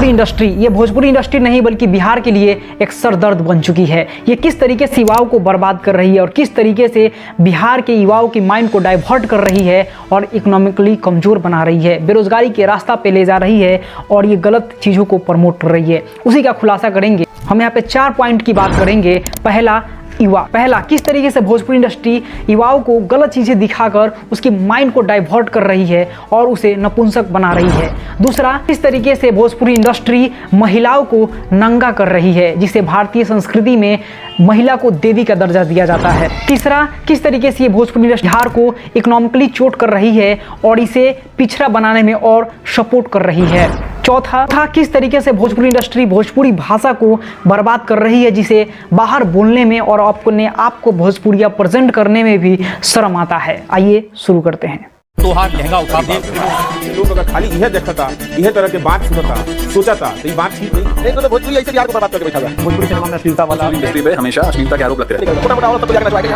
Bhojpuri industry, ये Bhojpuri industry नहीं बल्कि बिहार के लिए एक सरदर्द बन चुकी है। ये किस तरीके से युवाओं को बर्बाद कर रही है और किस तरीके से बिहार के युवाओं की माइंड को डाइवर्ट कर रही है और इकोनॉमिकली कमज़ोर बना रही है, बेरोजगारी के रास्ता पे ले जा रही है और ये गलत चीज़ों को प्रमोट कर रही है। उसी का खुलासा करेंगे हम। यहाँ पे 4 पॉइंट की बात करेंगे। पहला, किस तरीके से भोजपुरी इंडस्ट्री युवाओं को गलत चीज़ें दिखाकर उसकी माइंड को डाइवर्ट कर रही है और उसे नपुंसक बना रही है। दूसरा, किस तरीके से भोजपुरी इंडस्ट्री महिलाओं को नंगा कर रही है, जिसे भारतीय संस्कृति में महिला को देवी का दर्जा दिया जाता है। तीसरा, किस तरीके से ये भोजपुरी इंडस्ट्री बिहार को इकोनॉमिकली चोट कर रही है और इसे पिछड़ा बनाने में और सपोर्ट कर रही है। चौथा, किस तरीके से भोजपुरी इंडस्ट्री भोजपुरी भाषा को बर्बाद कर रही है, जिसे बाहर बोलने में और अपने आप को भोजपुरिया प्रेजेंट करने में भी शर्म आता है। आइए शुरू करते हैं। तोहार लहंगा उठा दे। लोग अगर खाली यह देखता, यह तरह के बात सुनता, सोचता तो ये बात ठीक नहीं तो भोजपुरी ऐसे बिहार को बर्बाद करके बैठा हुआ है। भोजपुरी सिनेमा में अश्लीलता वाला इंडस्ट्री पे हमेशा अश्लीलता के आरोप लगते रहते हैं। छोटा-मोटा औरत तो जाके नचवाएगा,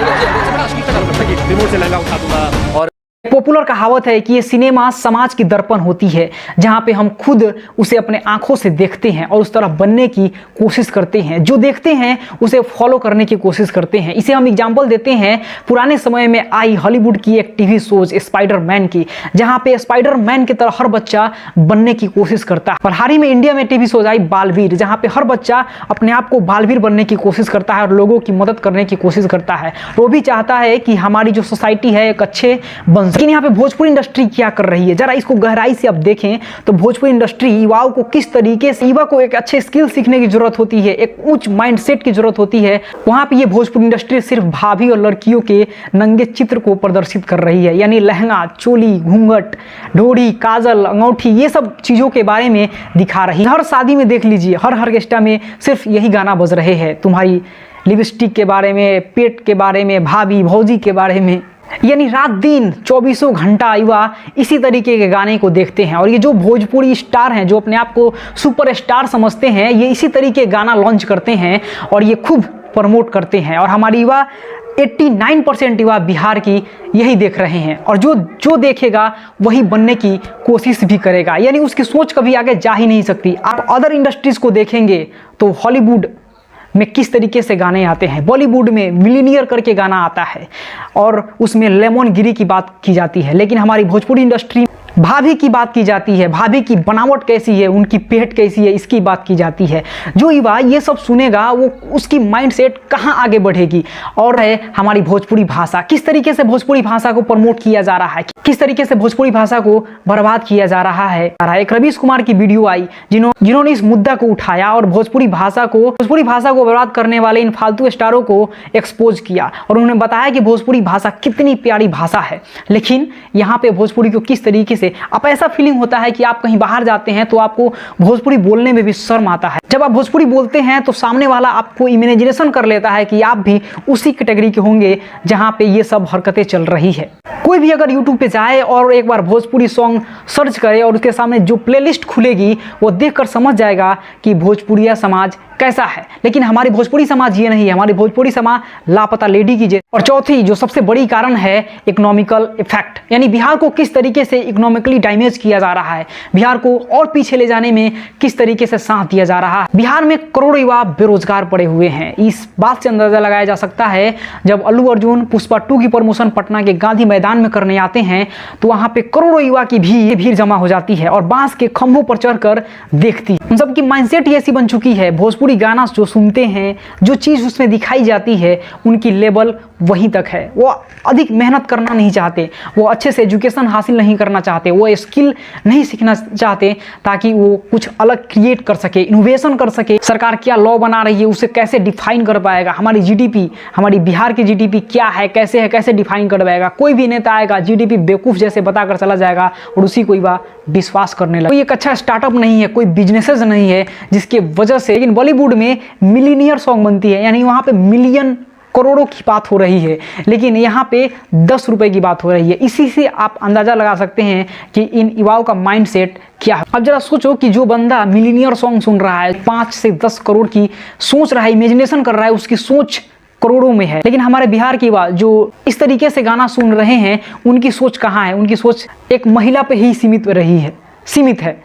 रिमोट से लहंगा उठा दूंगा। और पॉपुलर कहावत है कि ये सिनेमा समाज की दर्पण होती है, जहाँ पे हम खुद उसे अपने आंखों से देखते हैं और उस तरह बनने की कोशिश करते हैं। जो देखते हैं उसे फॉलो करने की कोशिश करते हैं। इसे हम एग्जाम्पल देते हैं पुराने समय में आई हॉलीवुड की एक टीवी शोज स्पाइडरमैन की, जहाँ पे स्पाइडरमैन की तरह हर बच्चा बनने की कोशिश करता है। और हाल ही में इंडिया में टीवी शोज आई बालवीर, जहाँ पे हर बच्चा अपने आप को बालवीर बनने की कोशिश करता है और लोगों की मदद करने की कोशिश करता है। वो भी चाहता है कि हमारी जो सोसाइटी है एक अच्छे बन। लेकिन यहाँ पे भोजपुरी इंडस्ट्री क्या कर रही है, जरा इसको गहराई से अब देखें तो भोजपुरी इंडस्ट्री युवाओं को किस तरीके से, युवा को एक अच्छे स्किल सीखने की जरूरत होती है, एक उच्च माइंडसेट की जरूरत होती है। वहां पे ये भोजपुरी इंडस्ट्री सिर्फ भाभी और लड़कियों के नंगे चित्र को प्रदर्शित कर रही है, यानी लहंगा, चोली, घूंघट, ढोड़ी, काजल, अंगूठी, ये सब चीजों के बारे में दिखा रही है। हर शादी में देख लीजिए, हर ऑर्केस्ट्रा में सिर्फ यही गाना बज रहे हैं, तुम्हारी लिपस्टिक के बारे में, पेट के बारे में, भाभी भौजी के बारे में। यानी रात दिन 24 घंटा युवा इसी तरीके के गाने को देखते हैं। और ये जो भोजपुरी स्टार हैं, जो अपने आप को सुपर स्टार समझते हैं, ये इसी तरीके गाना लॉन्च करते हैं और ये खूब प्रमोट करते हैं। और हमारी युवा 89% युवा बिहार की यही देख रहे हैं और जो देखेगा वही बनने की कोशिश भी करेगा, यानी उसकी सोच कभी आगे जा ही नहीं सकती। आप अदर इंडस्ट्रीज को देखेंगे तो हॉलीवुड में किस तरीके से गाने आते हैं, बॉलीवुड में मिलीनियर करके गाना आता है और उसमें लेमन गिरी की बात की जाती है। लेकिन हमारी भोजपुरी इंडस्ट्री भाभी की बात की जाती है, भाभी की बनावट कैसी है, उनकी पेट कैसी है, इसकी बात की जाती है। जो युवा ये सब सुनेगा वो उसकी माइंडसेट कहाँ आगे बढ़ेगी। और है हमारी भोजपुरी भाषा, किस तरीके से भोजपुरी भाषा को प्रमोट किया जा रहा है, किस तरीके से भोजपुरी भाषा को बर्बाद किया जा रहा है। एक रवीश कुमार की वीडियो आई जिन्होंने इस मुद्दा को उठाया और भोजपुरी भाषा को बर्बाद करने वाले इन फालतू स्टारों को एक्सपोज किया और उन्होंने बताया कि भोजपुरी भाषा कितनी प्यारी भाषा है। लेकिन यहाँ पे भोजपुरी को किस तरीके से, आप ऐसा फीलिंग होता है कि आप कहीं बाहर जाते हैं तो आपको भोजपुरी बोलने में भी शर्म आता है। जब आप भोजपुरी बोलते हैं तो सामने वाला आपको इमेजिनेशन कर लेता है कि आप भी उसी कैटेगरी के होंगे जहां पे ये सब हरकतें चल रही है। कोई भी अगर यूट्यूब पे जाए और एक बार भोजपुरी सॉन्ग सर्च करे और उसके सामने जो प्लेलिस्ट खुलेगी वो देखकर समझ जाएगा कि भोजपुरिया समाज कैसा है। लेकिन हमारी भोजपुरी समाज ये नहीं है, हमारी भोजपुरी समाज लापता लेडी की जैसे। और चौथी जो सबसे बड़ी कारण है इकोनॉमिकल इफेक्ट, यानी बिहार को किस तरीके से इकोनॉमिकली डैमेज किया जा रहा है, बिहार को और पीछे ले जाने में किस तरीके से साथ दिया जा रहा है। बिहार में करोड़ों युवा बेरोजगार पड़े हुए हैं। इस बात से अंदाजा लगाया जा सकता है, जब अल्लू अर्जुन पुष्पा 2 की प्रमोशन पटना के गांधी मैदान में करने आते हैं तो वहां पे करोड़ों युवा की भीड़ जमा हो जाती है और बांस के खंभों पर चढ़कर देखती है। उन सबकी माइंडसेट ही ऐसी बन चुकी है, भोजपुरी गाना जो सुनते हैं, जो चीज़ उसमें दिखाई जाती है, उनकी लेवल वहीं तक है। वो अधिक मेहनत करना नहीं चाहते, वो अच्छे से एजुकेशन हासिल नहीं करना चाहते, वो स्किल नहीं सीखना चाहते ताकि वो कुछ अलग क्रिएट कर सके, इनोवेशन कर सके। सरकार क्या लॉ बना रही है उसे कैसे डिफाइन कर पाएगा, हमारी जीडीपी, हमारी बिहार की जीडीपी क्या है, कैसे डिफाइन कर पाएगा। कोई भी नेता आएगा जीडीपी बेवकूफ़ जैसे बताकर चला जाएगा और उसी को विश्वास करने लगा। कोई एक अच्छा स्टार्टअप नहीं है, कोई बिजनेसेस नहीं है जिसके वजह से। लेकिन बॉलीवुड में मिलीनियर सॉन्ग बनती है, यानी वहाँ पे मिलियन करोड़ों की बात हो रही है, लेकिन यहाँ पे 10 रुपए की बात हो रही है। इसी से आप अंदाजा लगा सकते हैं कि इन युवाओं का माइंडसेट क्या है। अब जरा सोचो कि जो बंदा मिलीनियर सॉन्ग सुन रहा है, 5 से 10 करोड़ की सोच रहा है, इमेजिनेशन कर रहा है, उसकी सोच करोड़ों में है। लेकिन हमारे बिहार की युवा जो इस तरीके से गाना सुन रहे हैं, उनकी सोच कहाँ है? उनकी सोच एक महिला पे ही सीमित है।